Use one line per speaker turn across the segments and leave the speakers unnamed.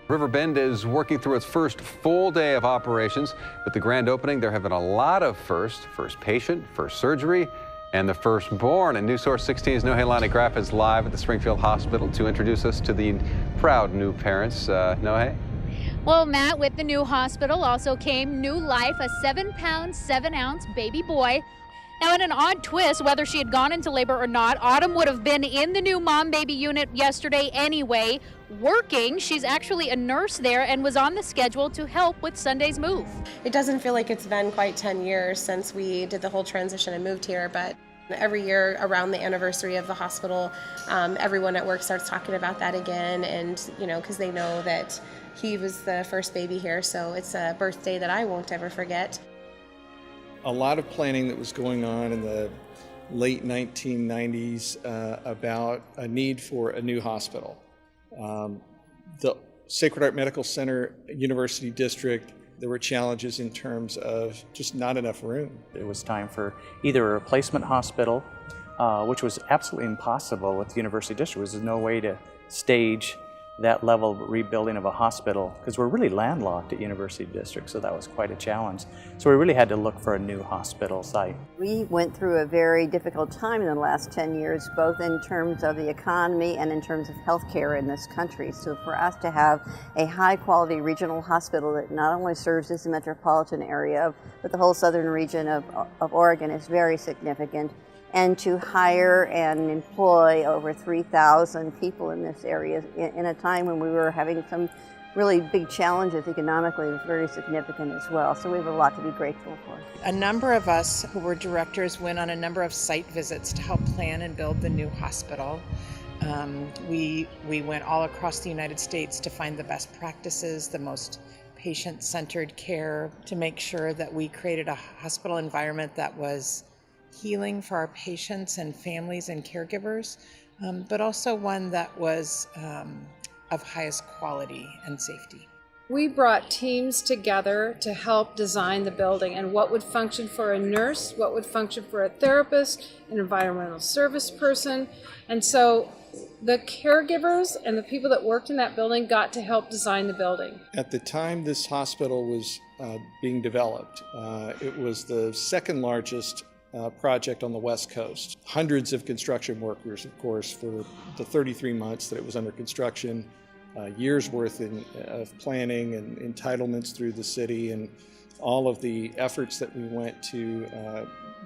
RiverBend is working through its first full day of operations. With the grand opening, there have been a lot of firsts. First patient, first surgery, and the firstborn. And News Source 16's Nohe Lanigraf is live at the Springfield Hospital to introduce us to the proud new parents. Nohe?
Well, Matt, with the new hospital also came new life, a 7-pound, 7-ounce baby boy. Now, in an odd twist, whether she had gone into labor or not, Autumn would have been in the new mom-baby unit yesterday anyway, working. She's actually a nurse there and was on the schedule to help with Sunday's move.
It doesn't feel like it's been quite 10 years since we did the whole transition and moved here, but every year around the anniversary of the hospital, everyone at work starts talking about that again, and because they know that he was the first baby here, so it's a birthday that I won't ever forget.
A lot of planning that was going on in the late 1990s about a need for a new hospital. The Sacred Heart Medical Center University District, there were challenges in terms of just not enough room.
It was time for either a replacement hospital, which was absolutely impossible with the University District. There was no way to stage that level of rebuilding of a hospital, because we're really landlocked at University District, so that was quite a challenge. So we really had to look for a new hospital site.
We went through a very difficult time in the last 10 years, both in terms of the economy and in terms of healthcare in this country. So for us to have a high-quality regional hospital that not only serves this metropolitan area, but the whole southern region of Oregon is very significant. And to hire and employ over 3,000 people in this area in a time when we were having some really big challenges economically was very significant as well. So we have a lot to be grateful for.
A number of us who were directors went on a number of site visits to help plan and build the new hospital. We went all across the United States to find the best practices, the most patient-centered care, to make sure that we created a hospital environment that was healing for our patients and families and caregivers, but also one that was of highest quality and safety.
We brought teams together to help design the building and what would function for a nurse, what would function for a therapist, an environmental service person. And so the caregivers and the people that worked in that building got to help design the building.
At the time this hospital was being developed, it was the second largest project on the West Coast. Hundreds of construction workers, of course, for the 33 months that it was under construction, years worth of planning and entitlements through the city, and all of the efforts that we went to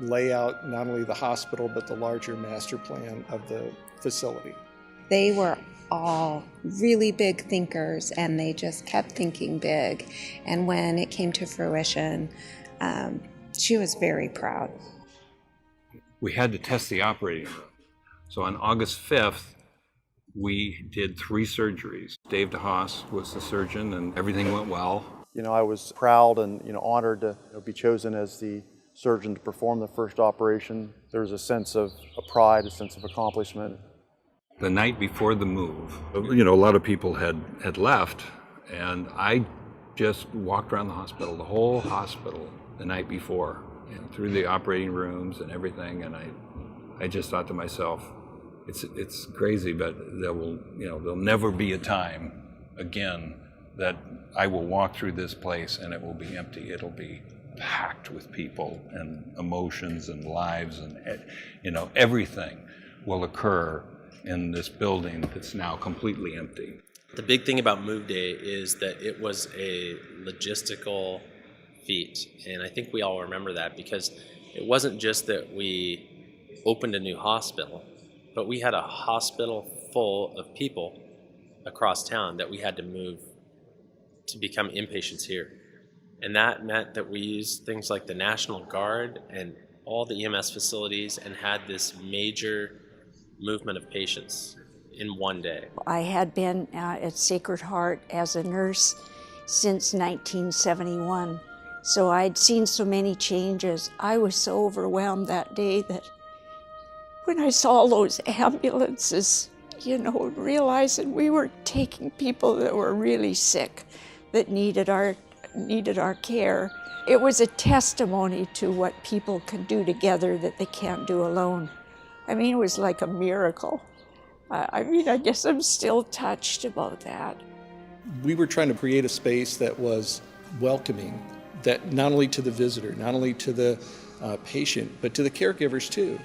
lay out not only the hospital but the larger master plan of the facility.
They were all really big thinkers, and they just kept thinking big. And when it came to fruition, she was very proud.
We had to test the operating room. So on August 5th, we did 3 surgeries. Dave DeHaas was the surgeon, and everything went well.
I was proud and honored to be chosen as the surgeon to perform the first operation. There was a sense of pride, a sense of accomplishment.
The night before the move, a lot of people had left, and I just walked around the hospital, the whole hospital, the night before, through the operating rooms and everything, and I just thought to myself, it's crazy, but there'll never be a time again that I will walk through this place and it will be empty. It'll be packed with people and emotions and lives, and everything will occur in this building that's now completely empty.
The big thing about Move Day is that it was a logistical feat, and I think we all remember that, because it wasn't just that we opened a new hospital, but we had a hospital full of people across town that we had to move to become inpatients here. And that meant that we used things like the National Guard and all the EMS facilities and had this major movement of patients in one day.
I had been at Sacred Heart as a nurse since 1971. So I'd seen so many changes. I was so overwhelmed that day that when I saw those ambulances, realizing we were taking people that were really sick, that needed our care. It was a testimony to what people can do together that they can't do alone. It was like a miracle. I guess I'm still touched about that.
We were trying to create a space that was welcoming, that not only to the visitor, not only to the patient, but to the caregivers too,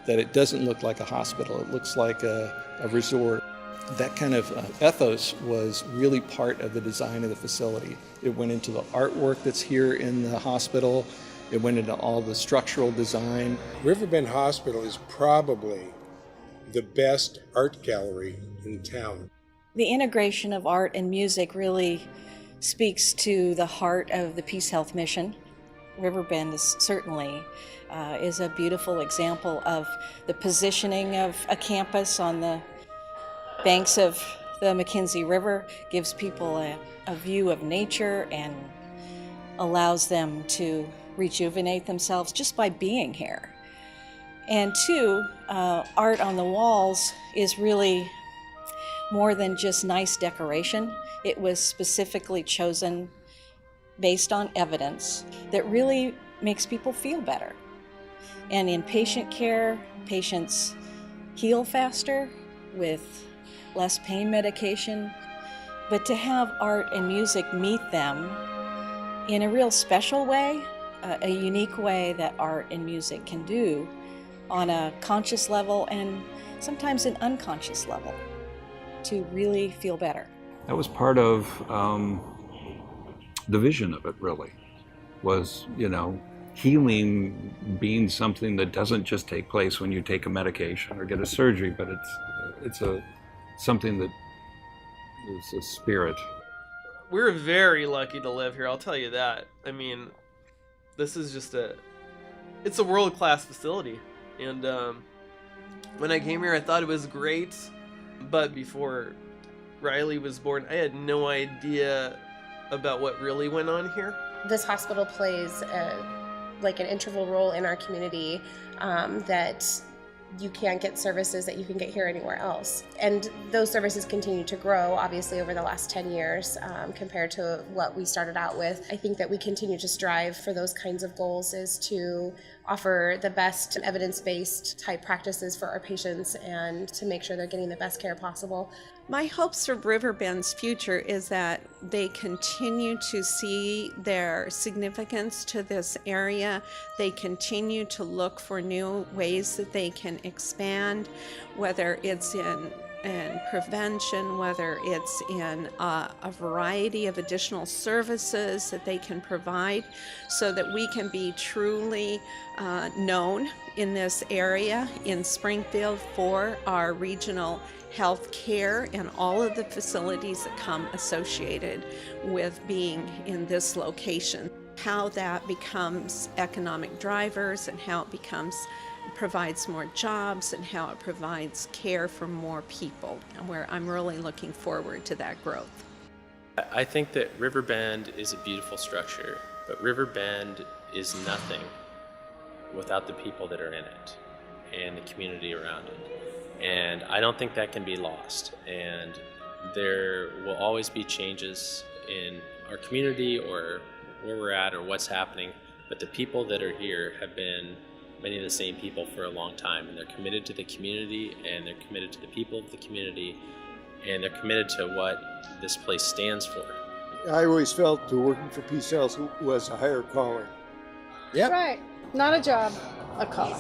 that it doesn't look like a hospital, it looks like a resort. That kind of ethos was really part of the design of the facility. It went into the artwork that's here in the hospital, it went into all the structural design.
RiverBend Hospital is probably the best art gallery in town.
The integration of art and music really speaks to the heart of the PeaceHealth mission. RiverBend is certainly is a beautiful example of the positioning of a campus on the banks of the McKenzie River, gives people a view of nature and allows them to rejuvenate themselves just by being here. And two, art on the walls is really more than just nice decoration. It was specifically chosen based on evidence that really makes people feel better. And in patient care, patients heal faster with less pain medication. But to have art and music meet them in a real special way, a unique way that art and music can do on a conscious level and sometimes an unconscious level to really feel better.
That was part of the vision of it, really, was, healing being something that doesn't just take place when you take a medication or get a surgery, but it's something that is a spirit.
We're very lucky to live here, I'll tell you that. I mean, this is just it's a world-class facility. And when I came here, I thought it was great, but before Riley was born, I had no idea about what really went on here.
This hospital plays like an integral role in our community that you can't get services that you can get here anywhere else. And those services continue to grow, obviously, over the last 10 years compared to what we started out with. I think that we continue to strive for those kinds of goals, is to offer the best evidence-based type practices for our patients and to make sure they're getting the best care possible.
My hopes for RiverBend's future is that they continue to see their significance to this area. They continue to look for new ways that they can expand, whether it's in prevention, whether it's in a variety of additional services that they can provide so that we can be truly known in this area in Springfield for our regional health care and all of the facilities that come associated with being in this location. How that becomes economic drivers and how it provides more jobs and how it provides care for more people, where I'm really looking forward to that growth.
I think that RiverBend is a beautiful structure, but RiverBend is nothing without the people that are in it and the community around it. And I don't think that can be lost. And there will always be changes in our community or where we're at or what's happening, but the people that are here have been many of the same people for a long time, and they're committed to the community, and they're committed to the people of the community, and they're committed to what this place stands for.
I always felt that working for PeaceHealth was a higher calling.
Right. Not a job, a calling.